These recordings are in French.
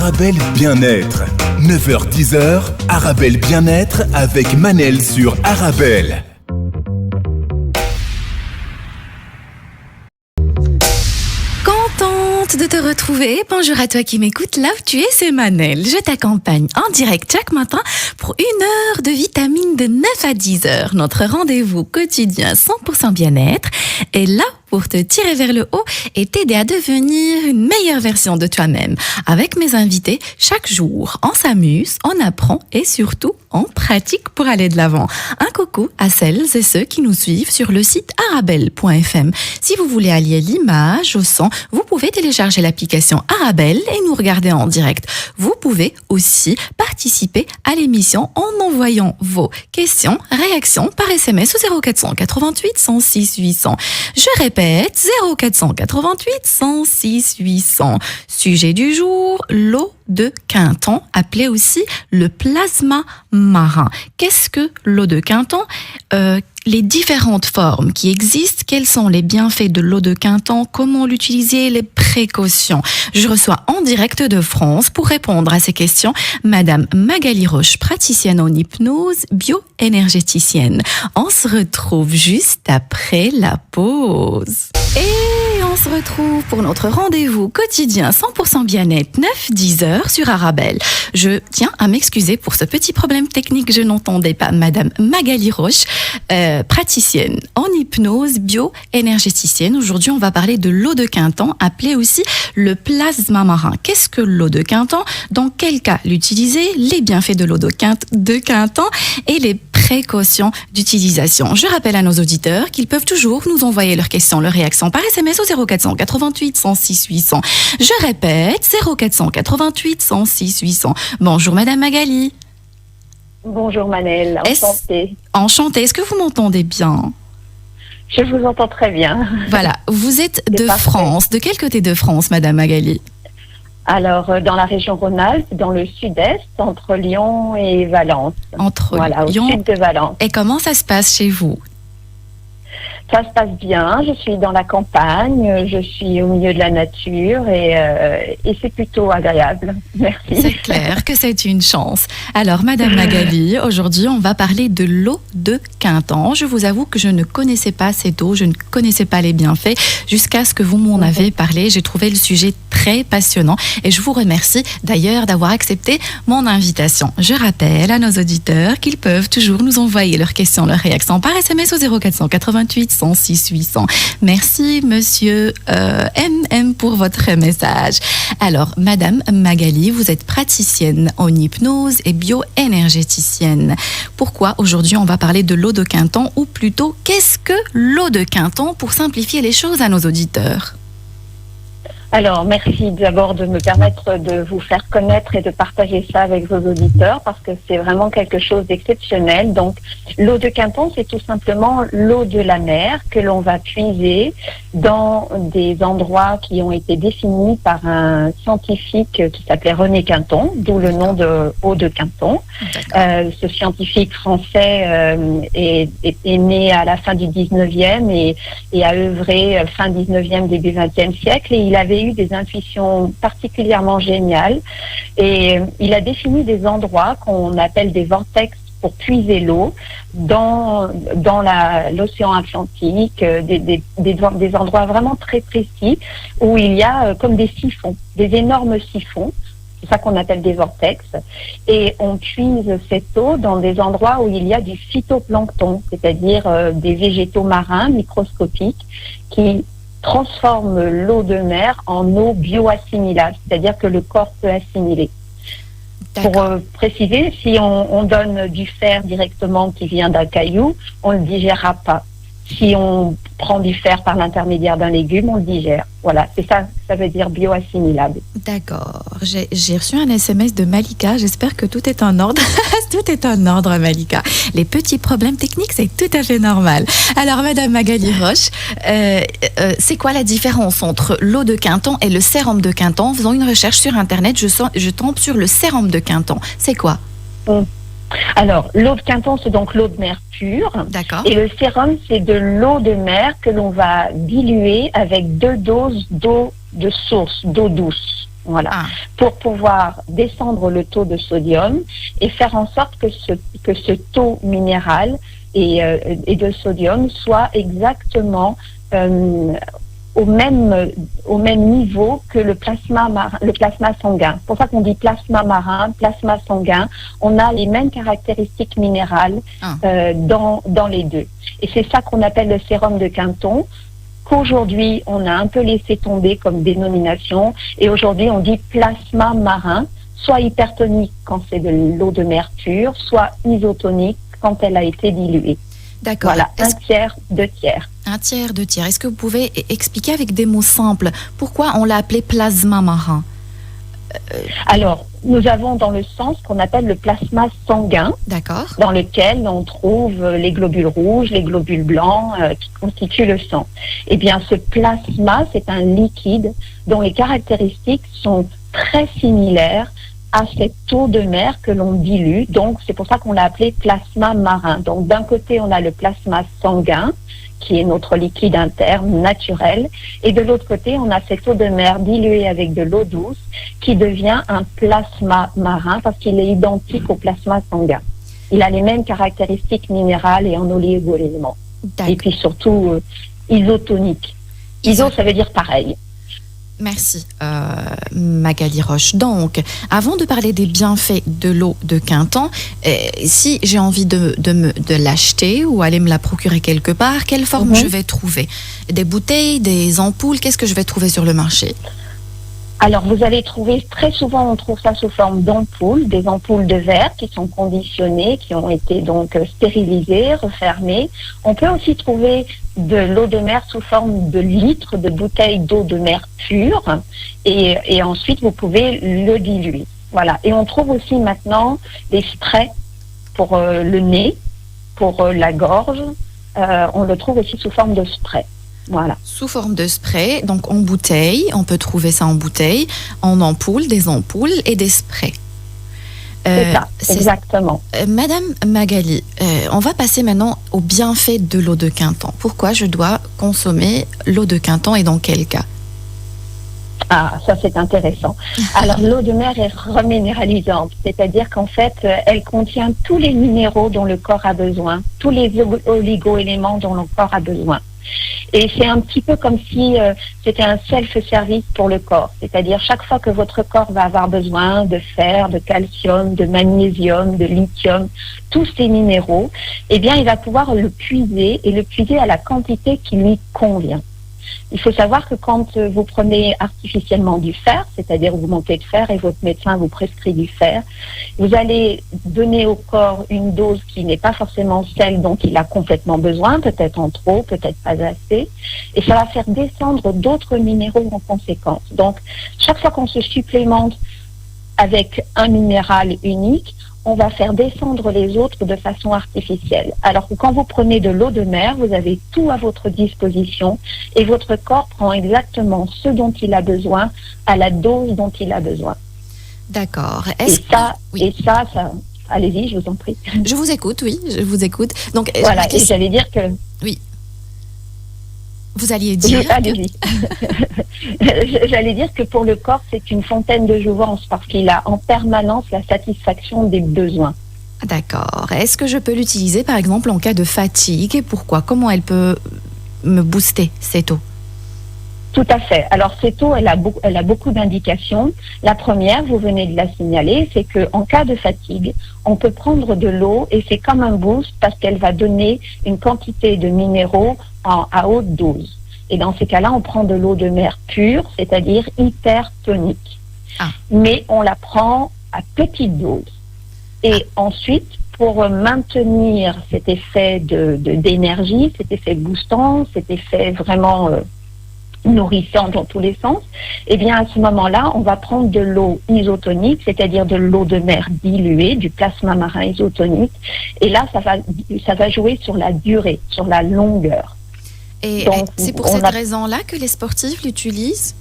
Arabelle Bien-être. 9h-10h, Arabelle Bien-être avec Manel sur Arabelle. De te retrouver. Bonjour à toi qui m'écoutes là où tu es, c'est Manel. Je t'accompagne en direct chaque matin pour 1 heure de vitamines de 9 à 10 heures. Notre rendez-vous quotidien 100% bien-être est là pour te tirer vers le haut et t'aider à devenir une meilleure version de toi-même. Avec mes invités, chaque jour, on s'amuse, on apprend et surtout, on pratique pour aller de l'avant. Un coucou à celles et ceux qui nous suivent sur le site arabelle.fm. Si vous voulez allier l'image au son, vous pouvez télécharger l'application Arabelle et nous regarder en direct. Vous pouvez aussi participer à l'émission en envoyant vos questions, réactions par SMS au 0488 106 800. Je répète, 0488 106 800. Sujet du jour, l'eau de Quinton, appelée aussi le plasma marin. Qu'est-ce que l'eau de Quinton ? Les différentes formes qui existent, quels sont les bienfaits de l'eau de Quinton, comment l'utiliser, les précautions. Je reçois en direct de France pour répondre à ces questions Madame Magali Roche, praticienne en hypnose, bio-énergéticienne. On se retrouve juste après la pause. Et on se retrouve pour notre rendez-vous quotidien 100% bien-être 9-10 heures sur Arabelle. Je tiens à m'excuser pour ce petit problème technique, je n'entendais pas Madame Magali Roche, praticienne en hypnose bio-énergéticienne. Aujourd'hui, on va parler de l'eau de Quinton, appelée aussi le plasma marin. Qu'est-ce que l'eau de Quinton ? Dans quel cas l'utiliser ? Les bienfaits de l'eau de Quinton et les précautions d'utilisation. Je rappelle à nos auditeurs qu'ils peuvent toujours nous envoyer leurs questions, leurs réactions par SMS au 0488 106 800. Je répète, 0488 106 800. Bonjour Madame Magali. Bonjour Manel, enchantée. Enchantée, est-ce que vous m'entendez bien ? Je vous entends très bien. Voilà, vous êtes de France. De quel côté de France, Madame Magali ? Alors, dans la région Rhône-Alpes, dans le sud-est, entre Lyon et Valence. Voilà, Lyon, au sud de Valence. Et comment ça se passe chez vous ? Ça se passe bien, je suis dans la campagne, je suis au milieu de la nature et c'est plutôt agréable. Merci. C'est clair que c'est une chance. Alors, Madame Magali, aujourd'hui, on va parler de l'eau de Quinton. Je vous avoue que je ne connaissais pas cette eau, je ne connaissais pas les bienfaits jusqu'à ce que vous m'en avez parlé. J'ai trouvé le sujet très passionnant et je vous remercie d'ailleurs d'avoir accepté mon invitation. Je rappelle à nos auditeurs qu'ils peuvent toujours nous envoyer leurs questions, leurs réactions par SMS au 0488 106 800. Merci Monsieur MM pour votre message. Alors Madame Magali, vous êtes praticienne en hypnose et bio-énergéticienne. Pourquoi aujourd'hui on va parler de l'eau de Quinton, ou plutôt qu'est-ce que l'eau de Quinton pour simplifier les choses à nos auditeurs? Alors, merci d'abord de me permettre de vous faire connaître et de partager ça avec vos auditeurs parce que c'est vraiment quelque chose d'exceptionnel. Donc, l'eau de Quinton, c'est tout simplement l'eau de la mer que l'on va puiser dans des endroits qui ont été définis par un scientifique qui s'appelait René Quinton, d'où le nom de eau de Quinton. Ce scientifique français est né à la fin du 19e et a œuvré fin 19e, début 20e siècle, et il avait eu des intuitions particulièrement géniales et il a défini des endroits qu'on appelle des vortex pour puiser l'eau dans l'océan Atlantique, des endroits vraiment très précis où il y a comme des siphons, des énormes siphons. C'est ça qu'on appelle des vortex. Et on puise cette eau dans des endroits où il y a du phytoplancton, c'est-à-dire des végétaux marins microscopiques qui transforment l'eau de mer en eau bioassimilable, c'est-à-dire que le corps peut assimiler. Pour préciser, si on donne du fer directement qui vient d'un caillou, on ne le digérera pas. Si on prend du fer par l'intermédiaire d'un légume, on le digère. Voilà, c'est ça, ça veut dire bioassimilable. D'accord. J'ai reçu un SMS de Malika. J'espère que tout est en ordre. Tout est en ordre, Malika. Les petits problèmes techniques, c'est tout à fait normal. Alors, Madame Magali Roche, c'est quoi la différence entre l'eau de Quinton et le sérum de Quinton? En faisant une recherche sur Internet, je tombe sur le sérum de Quinton. C'est quoi? Alors, l'eau de Quinton, c'est donc l'eau de mer pure. D'accord. Et le sérum, c'est de l'eau de mer que l'on va diluer avec 2 doses d'eau de source, d'eau douce. Voilà, pour pouvoir descendre le taux de sodium et faire en sorte que ce taux minéral et de sodium soit exactement au même niveau que le plasma sanguin. C'est pour ça qu'on dit plasma marin, plasma sanguin. On a les mêmes caractéristiques minérales dans les deux. Et c'est ça qu'on appelle le sérum de Quinton, qu'aujourd'hui on a un peu laissé tomber comme dénomination. Et aujourd'hui on dit plasma marin, soit hypertonique quand c'est de l'eau de mer pure, soit isotonique quand elle a été diluée. D'accord. Voilà, un tiers, 2 tiers. Un tiers, 2 tiers. Est-ce que vous pouvez expliquer avec des mots simples pourquoi on l'a appelé plasma marin? Alors, nous avons dans le sang ce qu'on appelle le plasma sanguin, dans lequel on trouve les globules rouges, les globules blancs qui constituent le sang. Eh bien, ce plasma, c'est un liquide dont les caractéristiques sont très similaires à cette eau de mer que l'on dilue. Donc, c'est pour ça qu'on l'a appelé plasma marin. Donc, d'un côté, on a le plasma sanguin, qui est notre liquide interne naturel, et de l'autre côté, on a cette eau de mer diluée avec de l'eau douce, qui devient un plasma marin parce qu'il est identique au plasma sanguin. Il a les mêmes caractéristiques minérales et en oligo-éléments. Et puis surtout, isotonique. Iso, ça veut dire pareil. Merci Magali Roche. Donc, avant de parler des bienfaits de l'eau de Quinton, si j'ai envie de l'acheter ou aller me la procurer quelque part, quelle forme je vais trouver? Des bouteilles, des ampoules, qu'est-ce que je vais trouver sur le marché? Alors, vous allez trouver, très souvent, on trouve ça sous forme d'ampoules, des ampoules de verre qui sont conditionnées, qui ont été donc stérilisées, refermées. On peut aussi trouver de l'eau de mer sous forme de litres de bouteilles d'eau de mer pure et ensuite, vous pouvez le diluer. Voilà. Et on trouve aussi maintenant des sprays pour le nez, pour la gorge. On le trouve aussi sous forme de spray. Voilà. Sous forme de spray, donc en bouteille, on peut trouver ça en bouteille, en ampoule, des ampoules et des sprays. C'est ça, exactement. Madame Magali, on va passer maintenant aux bienfaits de l'eau de Quinton. Pourquoi je dois consommer l'eau de Quinton et dans quel cas? Ah, ça c'est intéressant. Alors l'eau de mer est reminéralisante, c'est-à-dire qu'en fait, elle contient tous les minéraux dont le corps a besoin, tous les oligo-éléments dont le corps a besoin. Et c'est un petit peu comme si c'était un self-service pour le corps. C'est-à-dire chaque fois que votre corps va avoir besoin de fer, de calcium, de magnésium, de lithium, tous ces minéraux, eh bien il va pouvoir le puiser et le puiser à la quantité qui lui convient. Il faut savoir que quand vous prenez artificiellement du fer, c'est-à-dire vous manquez de fer et votre médecin vous prescrit du fer, vous allez donner au corps une dose qui n'est pas forcément celle dont il a complètement besoin, peut-être en trop, peut-être pas assez, et ça va faire descendre d'autres minéraux en conséquence. Donc, chaque fois qu'on se supplémente avec un minéral unique, on va faire descendre les autres de façon artificielle. Alors que quand vous prenez de l'eau de mer, vous avez tout à votre disposition et votre corps prend exactement ce dont il a besoin à la dose dont il a besoin. D'accord. Et ça, allez-y, je vous en prie. Je vous écoute, oui, je vous écoute. Donc, voilà, et j'allais dire que... Oui. Vous alliez dire... Allez-y. J'allais dire que pour le corps, c'est une fontaine de jouvence parce qu'il a en permanence la satisfaction des besoins. D'accord. Est-ce que je peux l'utiliser, par exemple, en cas de fatigue? Et pourquoi? Comment elle peut me booster, cette eau? Tout à fait. Alors, cette eau, elle a beaucoup d'indications. La première, vous venez de la signaler, c'est qu'en cas de fatigue, on peut prendre de l'eau et c'est comme un boost parce qu'elle va donner une quantité de minéraux à haute dose. Et dans ces cas-là, on prend de l'eau de mer pure, c'est-à-dire hypertonique. Mais on la prend à petite dose. Et ensuite, pour maintenir cet effet d'énergie, cet effet boostant, cet effet vraiment nourrissant dans tous les sens, eh bien à ce moment-là, on va prendre de l'eau isotonique, c'est-à-dire de l'eau de mer diluée, du plasma marin isotonique. Et là, ça va jouer sur la durée, sur la longueur. Et donc, c'est pour cette raison-là que les sportifs l'utilisent?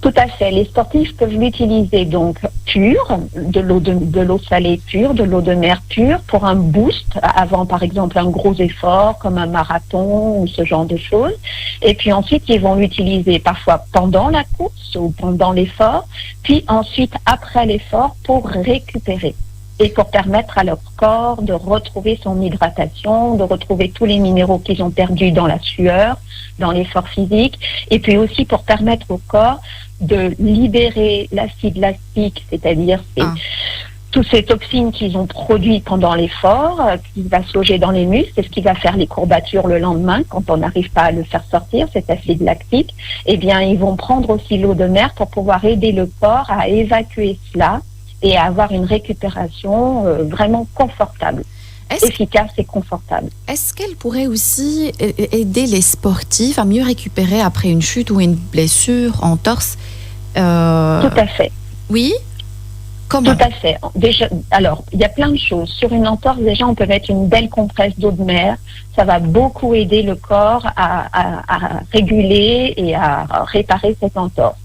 Tout à fait. Les sportifs peuvent l'utiliser donc pure, de l'eau salée pure, de l'eau de mer pure pour un boost avant par exemple un gros effort comme un marathon ou ce genre de choses. Et puis ensuite ils vont l'utiliser parfois pendant la course ou pendant l'effort, puis ensuite après l'effort pour récupérer. Et pour permettre à leur corps de retrouver son hydratation, de retrouver tous les minéraux qu'ils ont perdus dans la sueur, dans l'effort physique, et puis aussi pour permettre au corps de libérer l'acide lactique, c'est-à-dire toutes ces toxines qu'ils ont produites pendant l'effort, qui va se loger dans les muscles, c'est ce qui va faire les courbatures le lendemain quand on n'arrive pas à le faire sortir, cet acide lactique. Eh bien, ils vont prendre aussi l'eau de mer pour pouvoir aider le corps à évacuer cela et à avoir une récupération vraiment confortable, efficace et confortable. Est-ce qu'elle pourrait aussi aider les sportifs à mieux récupérer après une chute ou une blessure en torse Tout à fait. Oui. Comment? Tout à fait. Déjà, alors, il y a plein de choses. Sur une entorse, déjà, on peut mettre une belle compresse d'eau de mer. Ça va beaucoup aider le corps à réguler et à réparer cette entorse.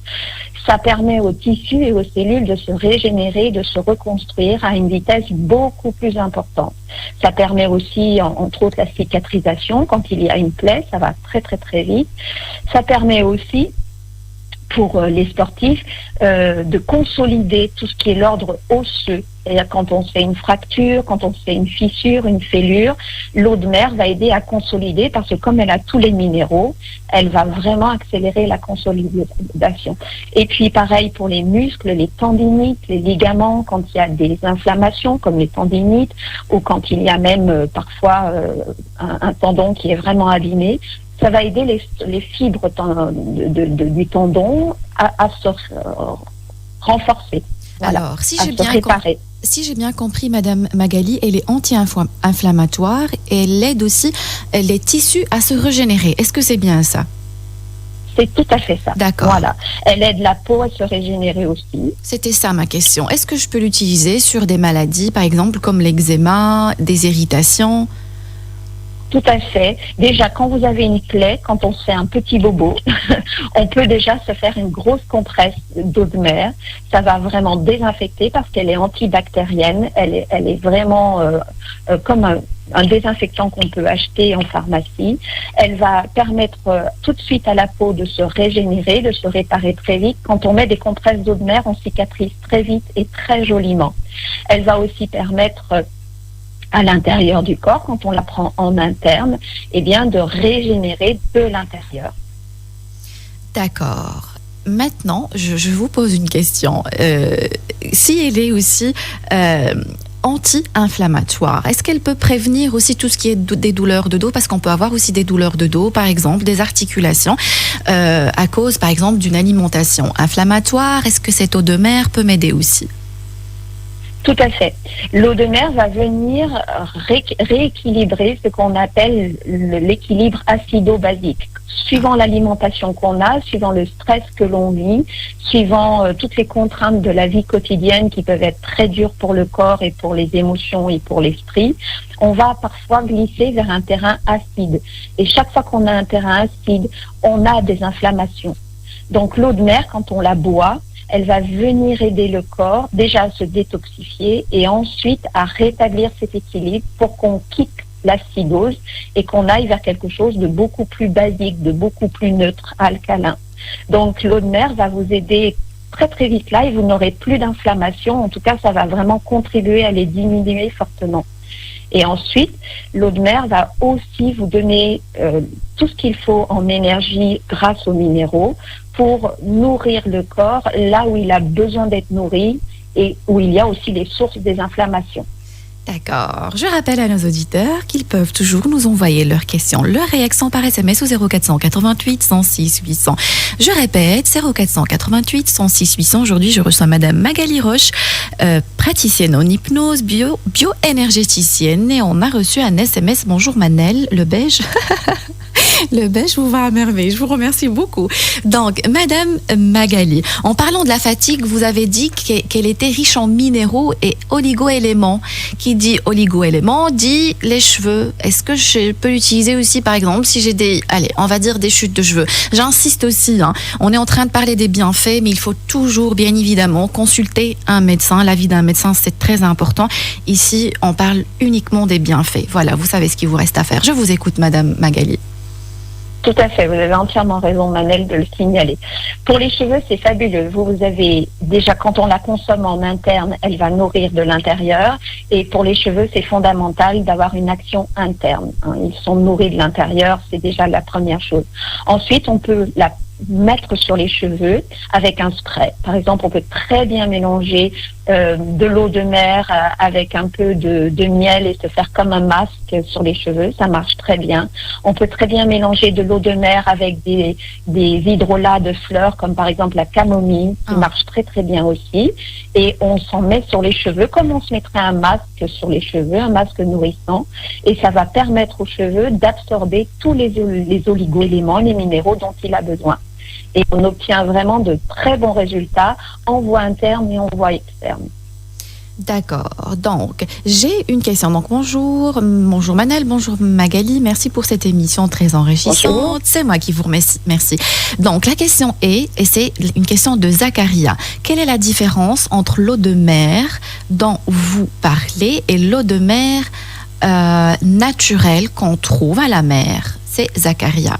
Ça permet aux tissus et aux cellules de se régénérer, de se reconstruire à une vitesse beaucoup plus importante. Ça permet aussi, entre autres, la cicatrisation. Quand il y a une plaie, ça va très, très, très vite. Ça permet aussi, pour les sportifs, de consolider tout ce qui est l'ordre osseux. C'est-à-dire quand on se fait une fracture, quand on se fait une fissure, une fêlure, l'eau de mer va aider à consolider parce que comme elle a tous les minéraux, elle va vraiment accélérer la consolidation. Et puis pareil pour les muscles, les tendinites, les ligaments, quand il y a des inflammations comme les tendinites ou quand il y a même parfois un tendon qui est vraiment abîmé, ça va aider les fibres du tendon à se renforcer. Alors, si j'ai bien compris, Madame Magali, elle est anti-inflammatoire et elle aide aussi les tissus à se régénérer. Est-ce que c'est bien ça? C'est tout à fait ça. D'accord. Voilà. Elle aide la peau à se régénérer aussi. C'était ça ma question. Est-ce que je peux l'utiliser sur des maladies, par exemple, comme l'eczéma, des irritations? Tout à fait. Déjà, quand vous avez une plaie, quand on se fait un petit bobo, on peut déjà se faire une grosse compresse d'eau de mer. Ça va vraiment désinfecter parce qu'elle est antibactérienne. Elle est vraiment comme un désinfectant qu'on peut acheter en pharmacie. Elle va permettre tout de suite à la peau de se régénérer, de se réparer très vite. Quand on met des compresses d'eau de mer, on cicatrise très vite et très joliment. Elle va aussi permettre à l'intérieur du corps, quand on la prend en interne, eh bien, de régénérer de l'intérieur. D'accord. Maintenant, je vous pose une question. Si elle est aussi anti-inflammatoire, est-ce qu'elle peut prévenir aussi tout ce qui est des douleurs de dos? Parce qu'on peut avoir aussi des douleurs de dos, par exemple, des articulations, à cause, par exemple, d'une alimentation inflammatoire. Est-ce que cette eau de mer peut m'aider aussi? Tout à fait. L'eau de mer va venir rééquilibrer ce qu'on appelle l'équilibre acido-basique. Suivant l'alimentation qu'on a, suivant le stress que l'on vit, suivant toutes les contraintes de la vie quotidienne qui peuvent être très dures pour le corps et pour les émotions et pour l'esprit, on va parfois glisser vers un terrain acide. Et chaque fois qu'on a un terrain acide, on a des inflammations. Donc l'eau de mer, quand on la boit, elle va venir aider le corps déjà à se détoxifier et ensuite à rétablir cet équilibre pour qu'on quitte l'acidose et qu'on aille vers quelque chose de beaucoup plus basique, de beaucoup plus neutre, alcalin. Donc l'eau de mer va vous aider très très vite là et vous n'aurez plus d'inflammation. En tout cas, ça va vraiment contribuer à les diminuer fortement. Et ensuite, l'eau de mer va aussi vous donner tout ce qu'il faut en énergie grâce aux minéraux pour nourrir le corps là où il a besoin d'être nourri et où il y a aussi les sources des inflammations. D'accord. Je rappelle à nos auditeurs qu'ils peuvent toujours nous envoyer leurs questions, leurs réactions par SMS au 0488 106 800. Je répète, 0488 106 800. Aujourd'hui, je reçois Madame Magali Roche, praticienne en hypnose, bioénergéticienne. Et on a reçu un SMS. Bonjour Manel, le beige. Le beige vous va à merveille. Je vous remercie beaucoup. Donc, Madame Magali, en parlant de la fatigue, vous avez dit qu'elle était riche en minéraux et oligo-éléments. Qui dit oligo-éléments dit les cheveux. Est-ce que je peux l'utiliser aussi, par exemple, si j'ai on va dire des chutes de cheveux. J'insiste aussi, on est en train de parler des bienfaits, mais il faut toujours, bien évidemment, consulter un médecin. L'avis d'un médecin, c'est très important. Ici, on parle uniquement des bienfaits. Voilà, vous savez ce qu'il vous reste à faire. Je vous écoute, Madame Magali. Tout à fait, vous avez entièrement raison, Manel, de le signaler. Pour les cheveux, c'est fabuleux. Vous avez déjà, quand on la consomme en interne, elle va nourrir de l'intérieur. Et pour les cheveux, c'est fondamental d'avoir une action interne. Ils sont nourris de l'intérieur, c'est déjà la première chose. Ensuite, on peut la mettre sur les cheveux avec un spray. Par exemple, on peut très bien mélanger de l'eau de mer avec un peu de miel et se faire comme un masque sur les cheveux. Ça marche très bien. On peut très bien mélanger de l'eau de mer avec des hydrolats de fleurs, comme par exemple la camomille, qui marche très très bien aussi. Et on s'en met sur les cheveux comme on se mettrait un masque sur les cheveux, un masque nourrissant. Et ça va permettre aux cheveux d'absorber tous les oligo-éléments, les minéraux dont il a besoin. Et on obtient vraiment de très bons résultats en voie interne et en voie externe. D'accord. Donc, j'ai une question. Donc, bonjour Manel, bonjour Magali. Merci pour cette émission très enrichissante. Bonjour. C'est moi qui vous remercie. Merci. Donc, la question est, et c'est une question de Zacharia. Quelle est la différence entre l'eau de mer dont vous parlez et l'eau de mer naturelle qu'on trouve à la mer? C'est Zacharia.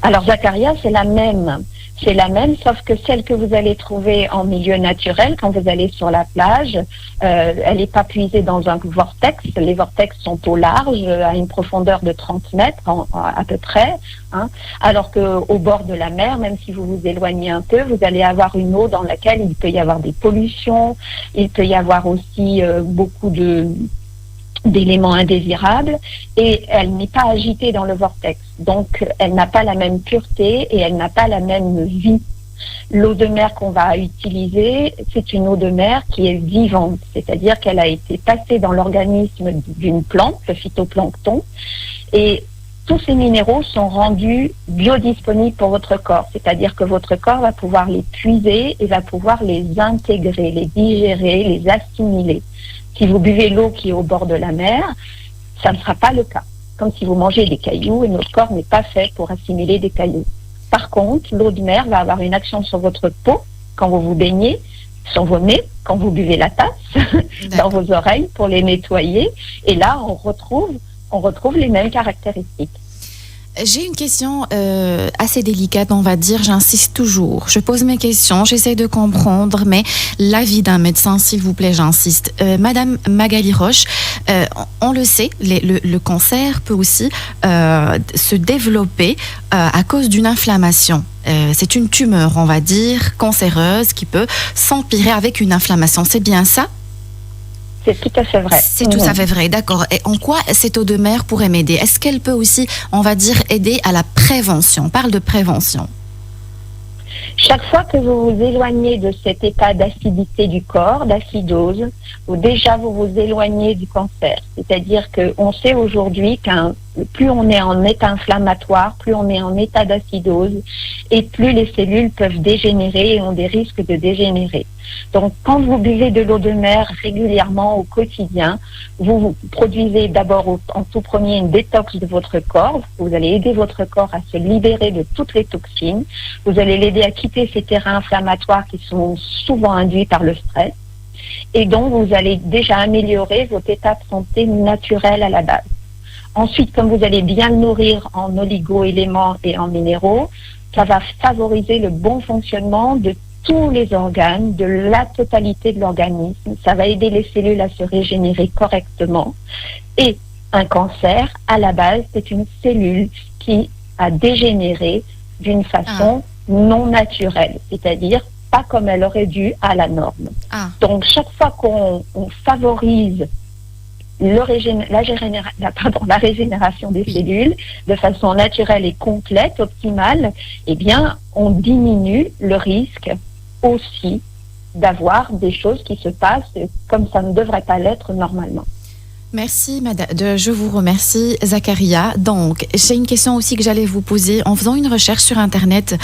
Alors, Zacharia, c'est la même, sauf que celle que vous allez trouver en milieu naturel, quand vous allez sur la plage, elle n'est pas puisée dans un vortex. Les vortex sont au large, à une profondeur de 30 mètres à peu près. Alors qu'au bord de la mer, même si vous vous éloignez un peu, vous allez avoir une eau dans laquelle il peut y avoir des pollutions, il peut y avoir aussi beaucoup d'éléments indésirables, et elle n'est pas agitée dans le vortex. Donc, elle n'a pas la même pureté et elle n'a pas la même vie. L'eau de mer qu'on va utiliser, c'est une eau de mer qui est vivante, c'est-à-dire qu'elle a été passée dans l'organisme d'une plante, le phytoplancton, et tous ces minéraux sont rendus biodisponibles pour votre corps, c'est-à-dire que votre corps va pouvoir les puiser et va pouvoir les intégrer, les digérer, les assimiler. Si vous buvez l'eau qui est au bord de la mer, ça ne sera pas le cas. Comme si vous mangez des cailloux et notre corps n'est pas fait pour assimiler des cailloux. Par contre, l'eau de mer va avoir une action sur votre peau quand vous vous baignez, sur vos nez, quand vous buvez la tasse, dans vos oreilles pour les nettoyer. Et là, on retrouve les mêmes caractéristiques. J'ai une question assez délicate, on va dire, j'insiste toujours. Je pose mes questions, j'essaie de comprendre, mais l'avis d'un médecin, s'il vous plaît, j'insiste. Madame Magali Roche, on le sait, le cancer peut aussi se développer à cause d'une inflammation. C'est une tumeur, on va dire, cancéreuse qui peut s'empirer avec une inflammation. C'est bien ça ? C'est tout à fait vrai. C'est tout à fait vrai, d'accord. Et en quoi cette eau de mer pourrait m'aider? Est-ce qu'elle peut aussi, on va dire, aider à la prévention? On parle de prévention. Chaque fois que vous vous éloignez de cet état d'acidité du corps, d'acidose, déjà vous vous éloignez du cancer. C'est-à-dire qu'on sait aujourd'hui qu'un plus on est en état inflammatoire, plus on est en état d'acidose, et plus les cellules peuvent dégénérer et ont des risques de dégénérer. Donc, quand vous buvez de l'eau de mer régulièrement au quotidien, vous produisez d'abord en tout premier une détox de votre corps. Vous allez aider votre corps à se libérer de toutes les toxines. Vous allez l'aider à quitter ces terrains inflammatoires qui sont souvent induits par le stress. Et donc, vous allez déjà améliorer votre état de santé naturel à la base. Ensuite, comme vous allez bien le nourrir en oligo-éléments et en minéraux, ça va favoriser le bon fonctionnement de tous les organes, de la totalité de l'organisme. Ça va aider les cellules à se régénérer correctement. Et un cancer, à la base, c'est une cellule qui a dégénéré d'une façon non naturelle, c'est-à-dire pas comme elle aurait dû à la norme. Donc, chaque fois qu'on favorise la régénération des cellules de façon naturelle et complète, optimale, eh bien, on diminue le risque aussi d'avoir des choses qui se passent comme ça ne devrait pas l'être normalement. Merci, madame. Je vous remercie, Zakaria. Donc, j'ai une question aussi que j'allais vous poser. En faisant une recherche sur Internet,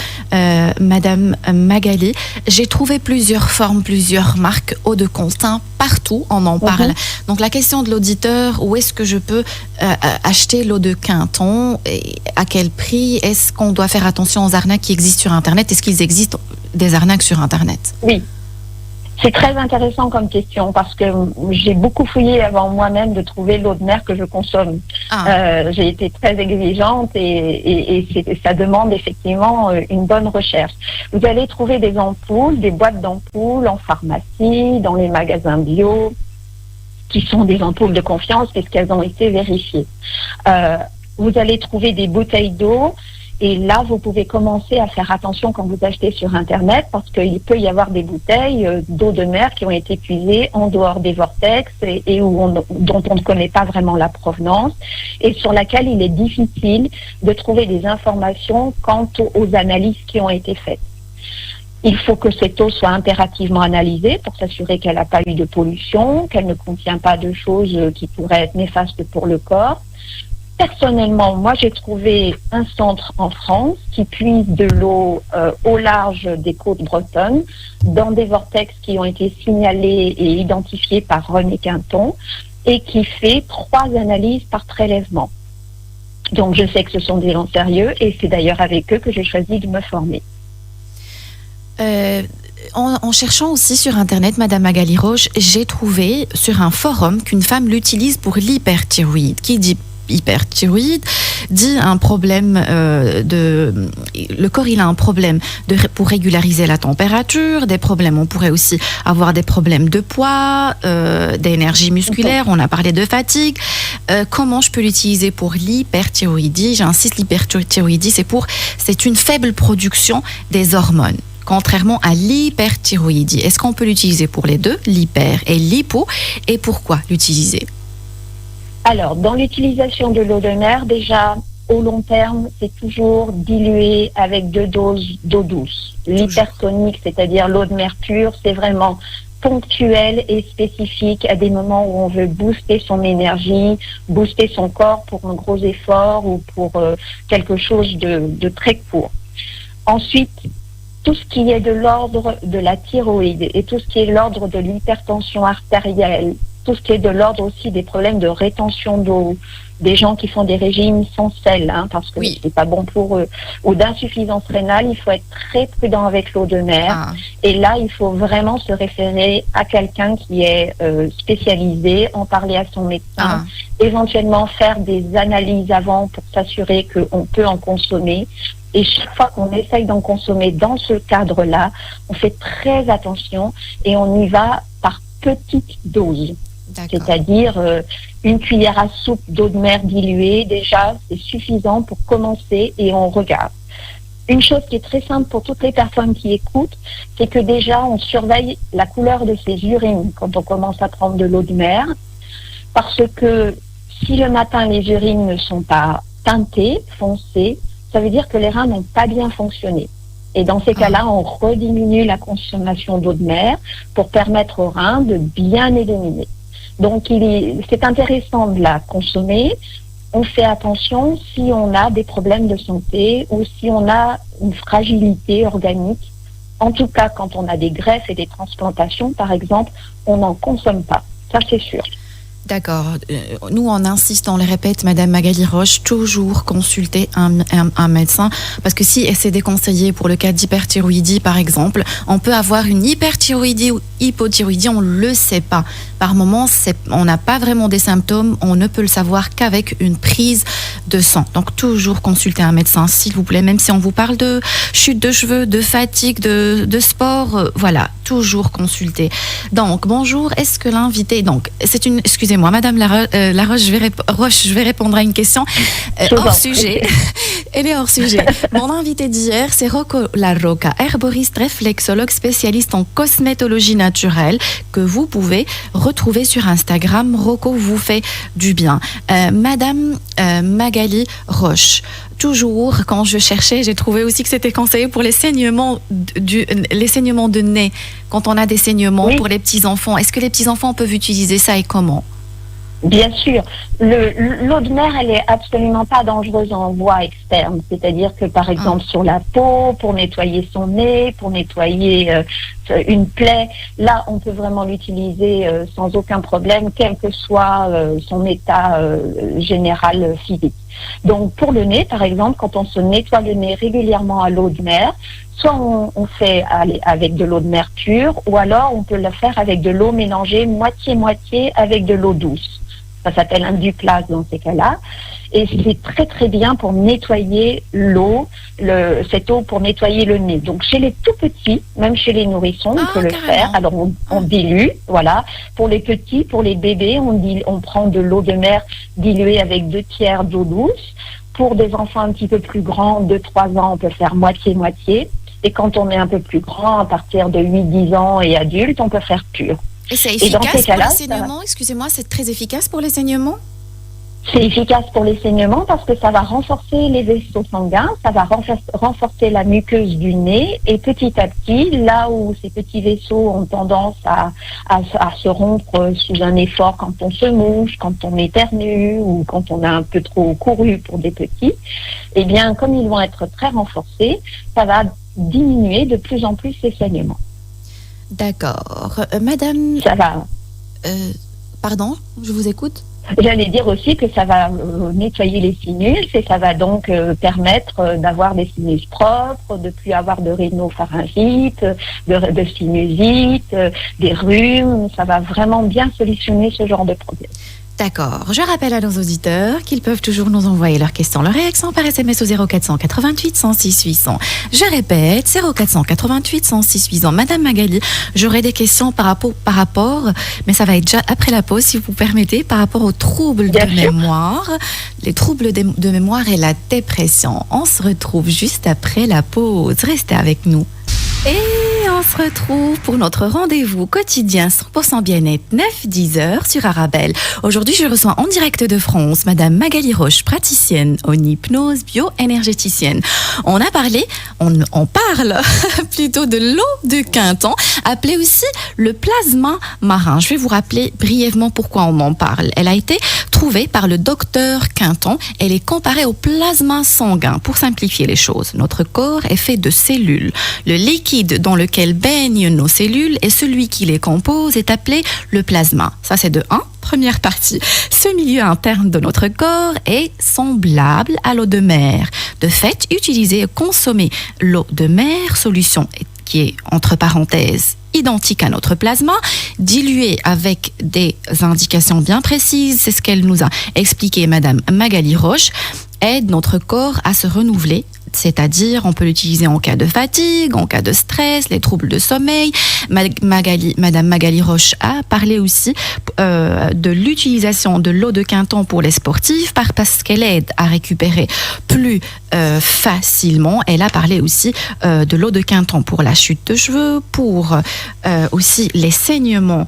madame Magali, j'ai trouvé plusieurs formes, plusieurs marques eau de Contain. Partout, on en parle. Donc, la question de l'auditeur, où est-ce que je peux acheter l'eau de Quinton et à quel prix? Est-ce qu'on doit faire attention aux arnaques qui existent sur Internet? Est-ce qu'il existe des arnaques sur Internet? Oui. C'est très intéressant comme question parce que j'ai beaucoup fouillé avant moi-même de trouver l'eau de mer que je consomme. J'ai été très exigeante et ça demande effectivement une bonne recherche. Vous allez trouver des ampoules, des boîtes d'ampoules en pharmacie, dans les magasins bio, qui sont des ampoules de confiance puisqu'elles ont été vérifiées. Vous allez trouver des bouteilles d'eau. Et là, vous pouvez commencer à faire attention quand vous achetez sur Internet parce qu'il peut y avoir des bouteilles d'eau de mer qui ont été puisées en dehors des vortex et dont on ne connaît pas vraiment la provenance et sur laquelle il est difficile de trouver des informations quant aux analyses qui ont été faites. Il faut que cette eau soit impérativement analysée pour s'assurer qu'elle n'a pas eu de pollution, qu'elle ne contient pas de choses qui pourraient être néfastes pour le corps. Personnellement, moi, j'ai trouvé un centre en France qui puise de l'eau au large des côtes bretonnes dans des vortex qui ont été signalés et identifiés par René Quinton et qui fait 3 analyses par prélèvement. Donc, je sais que ce sont des gens sérieux et c'est d'ailleurs avec eux que j'ai choisi de me former. En cherchant aussi sur Internet, Madame Magali Roche, j'ai trouvé sur un forum qu'une femme l'utilise pour l'hyperthyroïde. Qui dit hyperthyroïde dit un problème le corps il a un problème pour régulariser la température, des problèmes, on pourrait aussi avoir des problèmes de poids, d'énergie musculaire, on a parlé de fatigue. Comment je peux l'utiliser pour l'hyperthyroïdie? J'insiste, l'hyperthyroïdie c'est une faible production des hormones. Contrairement à l'hyperthyroïdie, est-ce qu'on peut l'utiliser pour les deux, l'hyper et l'hypo, et pourquoi l'utiliser? Alors, dans l'utilisation de l'eau de mer, déjà, au long terme, c'est toujours dilué avec 2 doses d'eau douce. L'hypertonique, c'est-à-dire l'eau de mer pure, c'est vraiment ponctuel et spécifique à des moments où on veut booster son énergie, booster son corps pour un gros effort ou pour quelque chose de très court. Ensuite, tout ce qui est de l'ordre de la thyroïde et tout ce qui est de l'ordre de l'hypertension artérielle, tout ce qui est de l'ordre aussi des problèmes de rétention d'eau, des gens qui font des régimes sans sel, parce que c'est pas bon pour eux, ou d'insuffisance rénale, il faut être très prudent avec l'eau de mer. Et là, il faut vraiment se référer à quelqu'un qui est spécialisé, en parler à son médecin, éventuellement faire des analyses avant pour s'assurer qu'on peut en consommer. Et chaque fois qu'on essaye d'en consommer dans ce cadre-là, on fait très attention et on y va par petites doses. C'est-à-dire une cuillère à soupe d'eau de mer diluée, déjà, c'est suffisant pour commencer et on regarde. Une chose qui est très simple pour toutes les personnes qui écoutent, c'est que déjà, on surveille la couleur de ses urines quand on commence à prendre de l'eau de mer, parce que si le matin, les urines ne sont pas teintées, foncées, ça veut dire que les reins n'ont pas bien fonctionné. Et dans ces cas-là, on rediminue la consommation d'eau de mer pour permettre aux reins de bien éliminer. Donc, c'est intéressant de la consommer. On fait attention si on a des problèmes de santé ou si on a une fragilité organique. En tout cas, quand on a des greffes et des transplantations, par exemple, on n'en consomme pas. Ça, c'est sûr. D'accord. Nous, on insiste, on le répète, Madame Magali Roche, toujours consulter un médecin, parce que si c'est déconseillé pour le cas d'hyperthyroïdie, par exemple, on peut avoir une hyperthyroïdie ou hypothyroïdie, on ne le sait pas. Par moment, on n'a pas vraiment des symptômes, on ne peut le savoir qu'avec une prise de sang. Donc, toujours consulter un médecin, s'il vous plaît, même si on vous parle de chute de cheveux, de fatigue, de sport, voilà, toujours consulter. Donc, bonjour, est-ce que l'invité... Donc, c'est une... Excusez-moi, Madame Laroche, je vais répondre à une question hors sujet. Elle est hors sujet. Mon invité d'hier, c'est Rocco Larroca, herboriste réflexologue spécialiste en cosmétologie naturelle, que vous pouvez retrouver sur Instagram. Rocco vous fait du bien. Madame Magali Roche, toujours, quand je cherchais, j'ai trouvé aussi que c'était conseillé pour les saignements de nez. Quand on a des saignements pour les petits-enfants, est-ce que les petits-enfants peuvent utiliser ça et comment? Bien sûr, l'eau de mer, elle est absolument pas dangereuse en voie externe. C'est-à-dire que, par exemple, sur la peau, pour nettoyer son nez, pour nettoyer une plaie, là, on peut vraiment l'utiliser sans aucun problème, quel que soit son état général physique. Donc, pour le nez, par exemple, quand on se nettoie le nez régulièrement à l'eau de mer, soit on fait avec de l'eau de mer pure, ou alors on peut le faire avec de l'eau mélangée moitié-moitié avec de l'eau douce. Ça s'appelle un duplase dans ces cas-là. Et c'est très très bien pour nettoyer cette eau pour nettoyer le nez. Donc chez les tout petits, même chez les nourrissons, on peut le faire. Alors on dilue, voilà. Pour les petits, pour les bébés, on prend de l'eau de mer diluée avec 2/3 d'eau douce. Pour des enfants un petit peu plus grands, de 3 ans, on peut faire moitié-moitié. Et quand on est un peu plus grand, à partir de 8-10 ans et adulte, on peut faire pur. Et c'est efficace pour les saignements? Excusez-moi, c'est très efficace pour les saignements? C'est efficace pour les saignements parce que ça va renforcer les vaisseaux sanguins, ça va renforcer la muqueuse du nez et petit à petit, là où ces petits vaisseaux ont tendance à se rompre sous un effort quand on se mouche, quand on éternue ou quand on a un peu trop couru pour des petits, eh bien comme ils vont être très renforcés, ça va diminuer de plus en plus ces saignements. D'accord. Madame... Ça va. Pardon, je vous écoute. J'allais dire aussi que ça va nettoyer les sinus et ça va donc permettre d'avoir des sinus propres, de plus avoir de rhinopharyngite, de sinusite, des rhumes. Ça va vraiment bien solutionner ce genre de problème. D'accord. Je rappelle à nos auditeurs qu'ils peuvent toujours nous envoyer leurs questions, leurs réactions par SMS au 0488 106 800. Je répète, 0488 106 800. Madame Magali, j'aurai des questions par rapport, mais ça va être déjà après la pause, si vous permettez, par rapport aux troubles de mémoire, les troubles de mémoire et la dépression. On se retrouve juste après la pause. Restez avec nous. Et on se retrouve pour notre rendez-vous quotidien 100% bien-être 9-10 heures sur Arabelle. Aujourd'hui, je reçois en direct de France Madame Magali Roche, praticienne en hypnose bio-énergéticienne. On parle plutôt de l'eau de Quinton, appelée aussi le plasma marin. Je vais vous rappeler brièvement pourquoi on en parle. Elle a été trouvée par le docteur Quinton. Elle est comparée au plasma sanguin. Pour simplifier les choses, notre corps est fait de cellules. Le liquide dans lequel baignent nos cellules et celui qui les compose est appelé le plasma. Ça, c'est de 1. Première partie. Ce milieu interne de notre corps est semblable à l'eau de mer. De fait, utiliser et consommer l'eau de mer, solution qui est, entre parenthèses, identique à notre plasma, diluée avec des indications bien précises, c'est ce qu'elle nous a expliqué Madame Magali Roche, aide notre corps à se renouveler. C'est-à-dire, on peut l'utiliser en cas de fatigue, en cas de stress, les troubles de sommeil. Madame Magali Roche a parlé aussi de l'utilisation de l'eau de Quinton pour les sportifs parce qu'elle aide à récupérer plus facilement. Elle a parlé aussi de l'eau de Quinton pour la chute de cheveux, pour aussi les saignements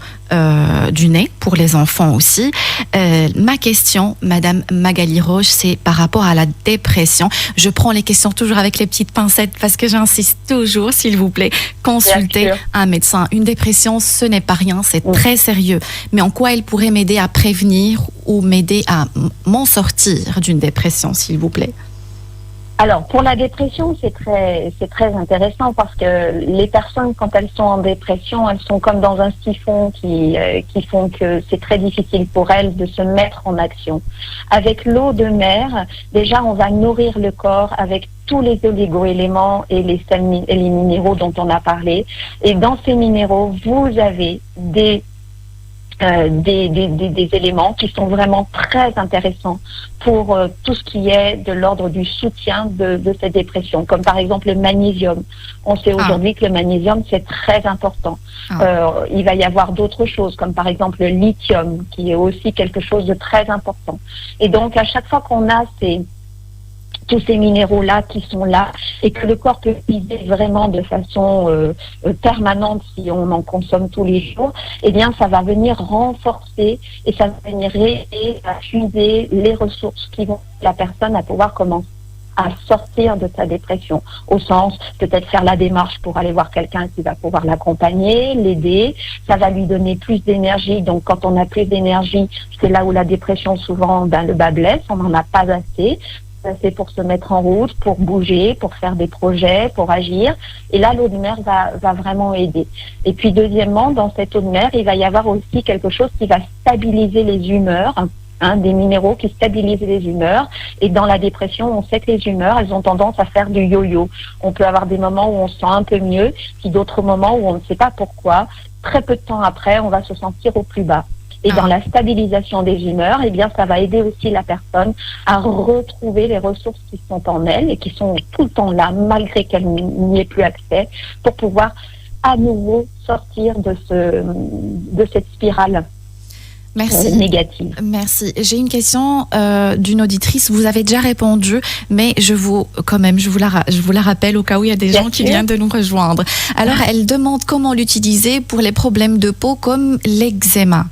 du nez, pour les enfants aussi. Ma question, Madame Magali Roche, c'est par rapport à la dépression. Je prends les questions toujours avec les petites pincettes parce que j'insiste toujours, s'il vous plaît, consultez un médecin. Une dépression, ce n'est pas rien, c'est très sérieux. Mais en quoi elle pourrait m'aider à prévenir ou m'aider à m'en sortir d'une dépression, s'il vous plaît? Alors, pour la dépression, c'est très intéressant parce que les personnes, quand elles sont en dépression, elles sont comme dans un siphon qui font que c'est très difficile pour elles de se mettre en action. Avec l'eau de mer, déjà, on va nourrir le corps avec tous les oligo-éléments et les minéraux dont on a parlé. Et dans ces minéraux, vous avez des éléments qui sont vraiment très intéressants pour tout ce qui est de l'ordre du soutien de cette dépression, comme par exemple le magnésium. On sait aujourd'hui que le magnésium, c'est très important. Il va y avoir d'autres choses, comme par exemple le lithium, qui est aussi quelque chose de très important. Et donc, à chaque fois qu'on a tous ces minéraux-là qui sont là et que le corps peut utiliser vraiment de façon permanente si on en consomme tous les jours, eh bien, ça va venir renforcer et ça va venir aider à fuser les ressources qui vont la personne à pouvoir commencer à sortir de sa dépression. Au sens, peut-être faire la démarche pour aller voir quelqu'un qui va pouvoir l'accompagner, l'aider. Ça va lui donner plus d'énergie. Donc, quand on a plus d'énergie, c'est là où la dépression, souvent, le bas blesse. On n'en a pas assez. C'est pour se mettre en route, pour bouger, pour faire des projets, pour agir. Et là, l'eau de mer va vraiment aider. Et puis, deuxièmement, dans cette eau de mer, il va y avoir aussi quelque chose qui va stabiliser les humeurs, des minéraux qui stabilisent les humeurs. Et dans la dépression, on sait que les humeurs, elles ont tendance à faire du yo-yo. On peut avoir des moments où on se sent un peu mieux, puis d'autres moments où on ne sait pas pourquoi. Très peu de temps après, on va se sentir au plus bas. Et dans la stabilisation des humeurs, eh bien, ça va aider aussi la personne à retrouver les ressources qui sont en elle et qui sont tout le temps là, malgré qu'elle n'y ait plus accès, pour pouvoir à nouveau sortir de cette spirale. Merci. Négative. Merci. J'ai une question d'une auditrice. Vous avez déjà répondu, mais je vous la rappelle au cas où il y a des gens qui viennent de nous rejoindre. Alors, elle demande comment l'utiliser pour les problèmes de peau comme l'eczéma.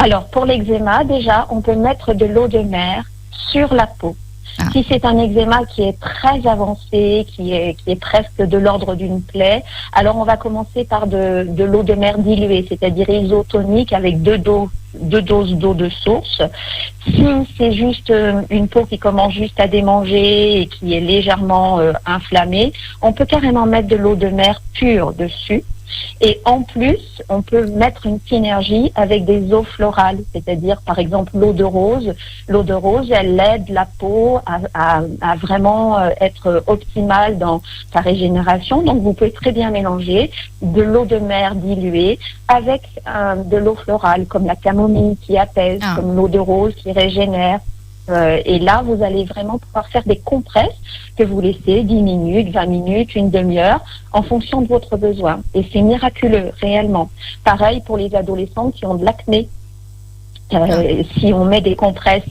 Alors, pour l'eczéma, déjà, on peut mettre de l'eau de mer sur la peau. Si c'est un eczéma qui est très avancé, qui est presque de l'ordre d'une plaie, alors on va commencer par de l'eau de mer diluée, c'est-à-dire isotonique avec deux doses d'eau de source. Si c'est juste une peau qui commence juste à démanger et qui est légèrement inflammée, on peut carrément mettre de l'eau de mer pure dessus. Et en plus, on peut mettre une synergie avec des eaux florales, c'est-à-dire par exemple l'eau de rose. L'eau de rose, elle aide la peau à vraiment être optimale dans sa régénération. Donc vous pouvez très bien mélanger de l'eau de mer diluée avec de l'eau florale, comme la camomille qui apaise, comme l'eau de rose qui régénère. Et là, vous allez vraiment pouvoir faire des compresses que vous laissez 10 minutes, 20 minutes, une demi-heure, en fonction de votre besoin. Et c'est miraculeux, réellement. Pareil pour les adolescents qui ont de l'acné. Si on met des compresses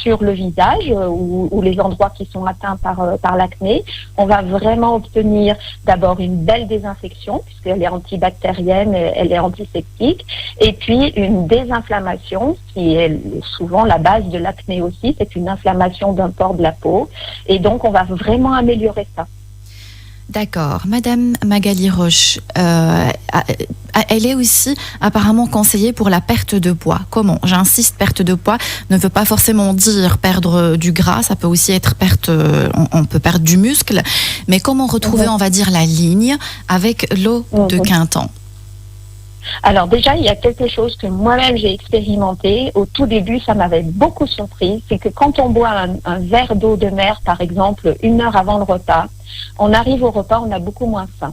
sur le visage ou les endroits qui sont atteints par l'acné, on va vraiment obtenir d'abord une belle désinfection puisqu'elle est antibactérienne, elle est antiseptique, et puis une désinflammation qui est souvent la base de l'acné aussi, c'est une inflammation d'un pore de la peau, et donc on va vraiment améliorer ça. D'accord. Madame Magali Roche, elle est aussi apparemment conseillée pour la perte de poids. Comment? J'insiste, perte de poids ne veut pas forcément dire perdre du gras, ça peut aussi être on peut perdre du muscle, mais comment retrouver, on va dire, la ligne avec l'eau de Quinton? Alors déjà, il y a quelque chose que moi-même j'ai expérimenté. Au tout début, ça m'avait beaucoup surpris. C'est que quand on boit un verre d'eau de mer, par exemple, 1 heure avant le repas, on arrive au repas, on a beaucoup moins faim.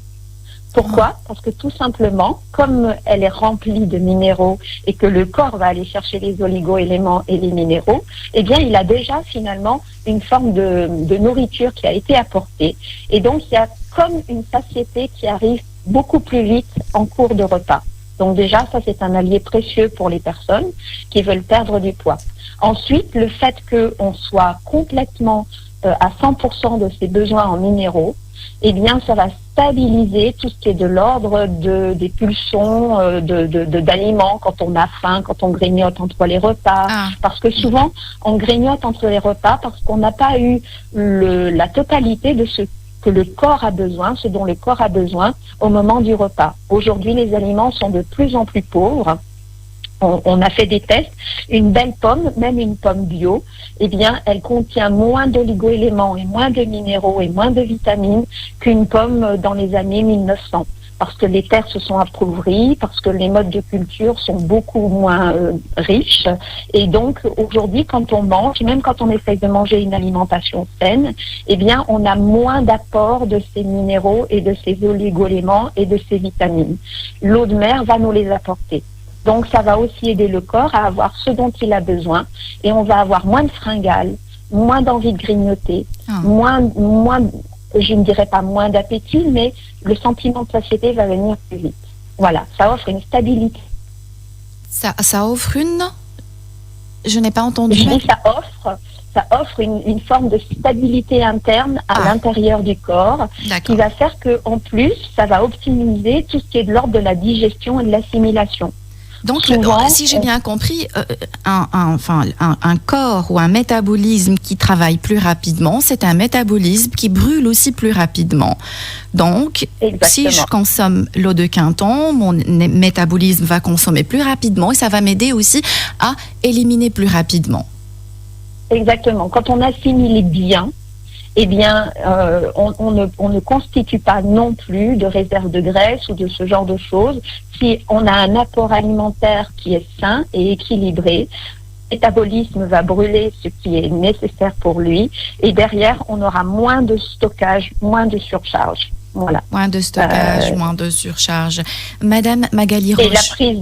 Pourquoi? Parce que tout simplement, comme elle est remplie de minéraux et que le corps va aller chercher les oligo-éléments et les minéraux, eh bien, il a déjà finalement une forme de nourriture qui a été apportée. Et donc, il y a comme une satiété qui arrive beaucoup plus vite en cours de repas. Donc déjà, ça c'est un allié précieux pour les personnes qui veulent perdre du poids. Ensuite, le fait qu'on soit complètement à 100% de ses besoins en minéraux, eh bien ça va stabiliser tout ce qui est de l'ordre des pulsions d'aliments quand on a faim, quand on grignote entre les repas. Parce que souvent, on grignote entre les repas parce qu'on n'a pas eu la totalité de ce que le corps a besoin, ce dont le corps a besoin au moment du repas. Aujourd'hui, les aliments sont de plus en plus pauvres. On a fait des tests. Une belle pomme, même une pomme bio, eh bien, elle contient moins d'oligo-éléments et moins de minéraux et moins de vitamines qu'une pomme dans les années 1900. Parce que les terres se sont appauvries, parce que les modes de culture sont beaucoup moins riches. Et donc, aujourd'hui, quand on mange, même quand on essaye de manger une alimentation saine, eh bien, on a moins d'apport de ces minéraux et de ces oligo-éléments et de ces vitamines. L'eau de mer va nous les apporter. Donc, ça va aussi aider le corps à avoir ce dont il a besoin. Et on va avoir moins de fringales, moins d'envie de grignoter, moins, je ne dirais pas moins d'appétit, mais le sentiment de satiété va venir plus vite. Voilà, ça offre une stabilité. Ça offre une... Je n'ai pas entendu. Je dis ça offre une forme de stabilité interne à l'intérieur du corps, qui va faire qu'en plus, ça va optimiser tout ce qui est de l'ordre de la digestion et de l'assimilation. Donc, souvent, si j'ai bien compris, un corps ou un métabolisme qui travaille plus rapidement, c'est un métabolisme qui brûle aussi plus rapidement. Donc, si je consomme l'eau de Quinton, mon métabolisme va consommer plus rapidement et ça va m'aider aussi à éliminer plus rapidement. Exactement. Quand on assimile bien, eh bien, on ne constitue pas non plus de réserve de graisse ou de ce genre de choses. Si on a un apport alimentaire qui est sain et équilibré, le métabolisme va brûler ce qui est nécessaire pour lui et derrière, on aura moins de stockage, moins de surcharge. Voilà. Moins de stockage, moins de surcharge. Madame Magali Roche. Et la prise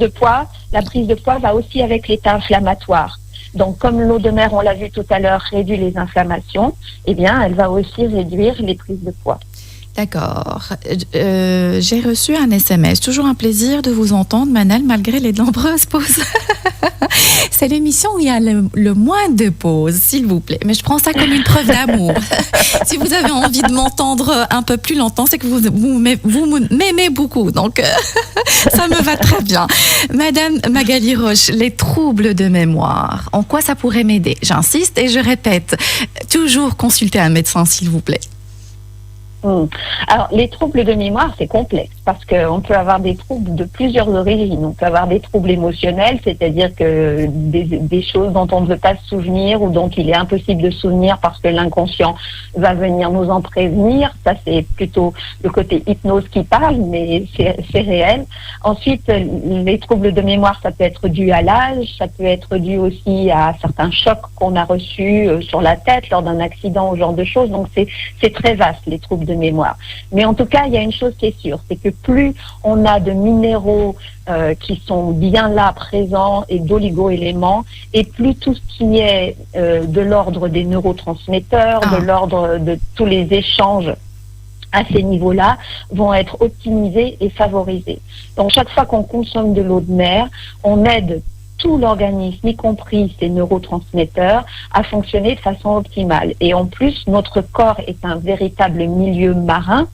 de poids va aussi avec l'état inflammatoire. Donc, comme l'eau de mer, on l'a vu tout à l'heure, réduit les inflammations, eh bien, elle va aussi réduire les prises de poids. D'accord. J'ai reçu un SMS. Toujours un plaisir de vous entendre, Manel, malgré les nombreuses pauses. C'est l'émission où il y a le moins de pauses, s'il vous plaît. Mais je prends ça comme une preuve d'amour. Si vous avez envie de m'entendre un peu plus longtemps, c'est que vous m'aimez beaucoup. Donc, ça me va très bien. Madame Magali Roche, les troubles de mémoire, en quoi ça pourrait m'aider? J'insiste et je répète, toujours consulter un médecin, s'il vous plaît. Alors, les troubles de mémoire, c'est complexe parce qu'on peut avoir des troubles de plusieurs origines. On peut avoir des troubles émotionnels, c'est-à-dire que des choses dont on ne veut pas se souvenir ou dont il est impossible de se souvenir parce que l'inconscient va venir nous en prévenir. Ça, c'est plutôt le côté hypnose qui parle, mais c'est réel. Ensuite, les troubles de mémoire, ça peut être dû à l'âge, ça peut être dû aussi à certains chocs qu'on a reçus sur la tête lors d'un accident ou ce genre de choses. Donc, c'est très vaste, les troubles de mémoire. Mais en tout cas, il y a une chose qui est sûre, c'est que plus on a de minéraux qui sont bien là, présents, et d'oligo-éléments, et plus tout ce qui est de l'ordre des neurotransmetteurs, de l'ordre de tous les échanges à ces niveaux-là, vont être optimisés et favorisés. Donc, chaque fois qu'on consomme de l'eau de mer, on aide tout l'organisme, y compris ses neurotransmetteurs, à fonctionner de façon optimale. Et en plus, notre corps est un véritable milieu marin,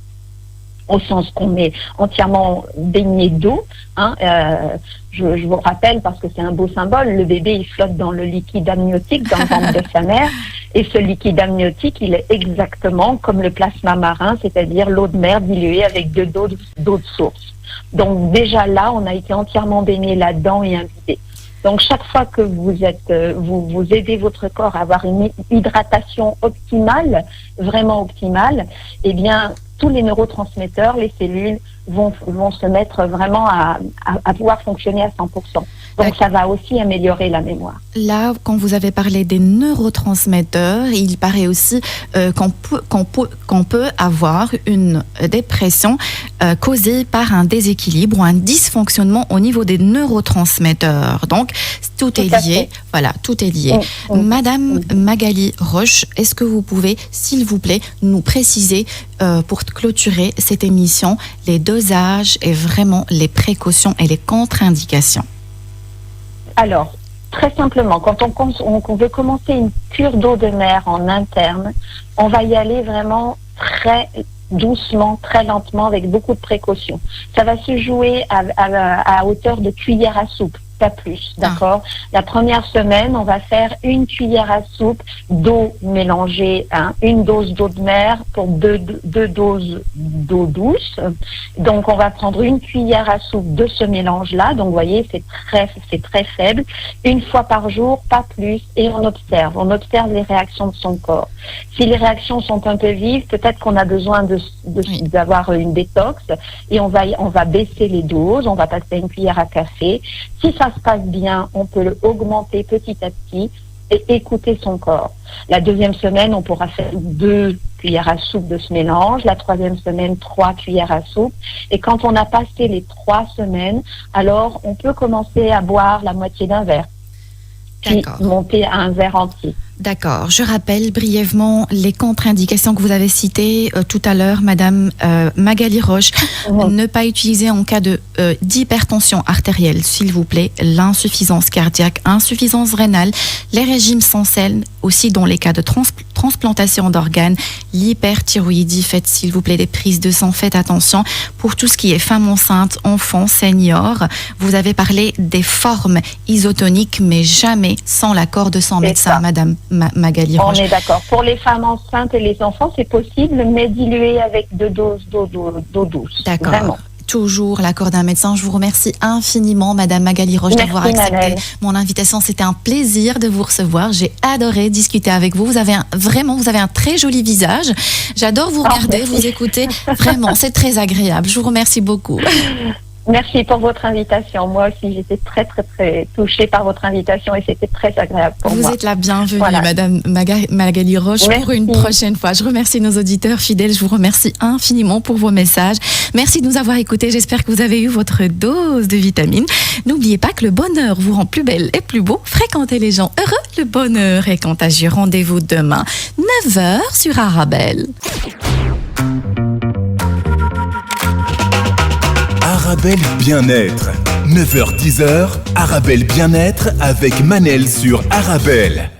au sens qu'on est entièrement baigné d'eau. Je vous rappelle, parce que c'est un beau symbole, le bébé, il flotte dans le liquide amniotique, dans le ventre de sa mère, et ce liquide amniotique, il est exactement comme le plasma marin, c'est-à-dire l'eau de mer diluée avec de l'eau de source. Donc déjà là, on a été entièrement baigné là-dedans et imbibé. Donc, chaque fois que vous aidez votre corps à avoir une hydratation optimale, vraiment optimale, eh bien, tous les neurotransmetteurs, les cellules vont se mettre vraiment à pouvoir fonctionner à 100%. Donc, ça va aussi améliorer la mémoire. Là, quand vous avez parlé des neurotransmetteurs, il paraît aussi qu'on peut avoir une dépression causée par un déséquilibre ou un dysfonctionnement au niveau des neurotransmetteurs. Donc, tout est lié. Voilà, tout est lié. Madame Magali Roche, est-ce que vous pouvez, s'il vous plaît, nous préciser pour clôturer cette émission les dosages et vraiment les précautions et les contre-indications? Alors, très simplement, quand on veut commencer une cure d'eau de mer en interne, on va y aller vraiment très doucement, très lentement, avec beaucoup de précautions. Ça va se jouer à hauteur de cuillère à soupe, pas plus, d'accord? La première semaine, on va faire une cuillère à soupe d'eau mélangée, une dose d'eau de mer pour deux doses d'eau douce. Donc, on va prendre une cuillère à soupe de ce mélange-là. Donc, vous voyez, c'est très faible. Une fois par jour, pas plus. Et on observe les réactions de son corps. Si les réactions sont un peu vives, peut-être qu'on a besoin d'avoir une détox et on va baisser les doses. On va passer à une cuillère à café. Si ça se passe bien, on peut augmenter petit à petit et écouter son corps. La deuxième semaine, on pourra faire 2 cuillères à soupe de ce mélange. La troisième semaine, 3 cuillères à soupe. Et quand on a passé les 3 semaines, alors on peut commencer à boire la moitié d'un verre. Puis monter à un verre entier. D'accord. Je rappelle brièvement les contre-indications que vous avez citées tout à l'heure, Madame Magali Roche. Ne pas utiliser en cas d'hypertension artérielle, s'il vous plaît, l'insuffisance cardiaque, insuffisance rénale, les régimes sans sel, aussi dans les cas de transplantation d'organes, l'hyperthyroïdie, faites s'il vous plaît des prises de sang, faites attention. Pour tout ce qui est femme enceinte, enfant, senior, vous avez parlé des formes isotoniques, mais jamais sans l'accord de son médecin, Madame Magali Roche. On est d'accord. Pour les femmes enceintes et les enfants, c'est possible, mais dilué avec 2 doses d'eau douce. D'accord. Vraiment. Toujours l'accord d'un médecin. Je vous remercie infiniment, Madame Magali Roche, d'avoir accepté mon invitation. C'était un plaisir de vous recevoir. J'ai adoré discuter avec vous. Vous avez un très joli visage. J'adore vous regarder, vous écouter. Vraiment, c'est très agréable. Je vous remercie beaucoup. Merci pour votre invitation. Moi aussi, j'étais très, très, très touchée par votre invitation et c'était très agréable pour moi. Vous êtes la bienvenue, Madame Magali Roche, pour une prochaine fois. Je remercie nos auditeurs fidèles. Je vous remercie infiniment pour vos messages. Merci de nous avoir écoutés. J'espère que vous avez eu votre dose de vitamines. N'oubliez pas que le bonheur vous rend plus belle et plus beau. Fréquentez les gens heureux. Le bonheur est contagieux. Rendez-vous demain, 9h sur Arabelle. Arabelle Bien-être. 9h-10h, Arabelle Bien-être avec Manel sur Arabelle.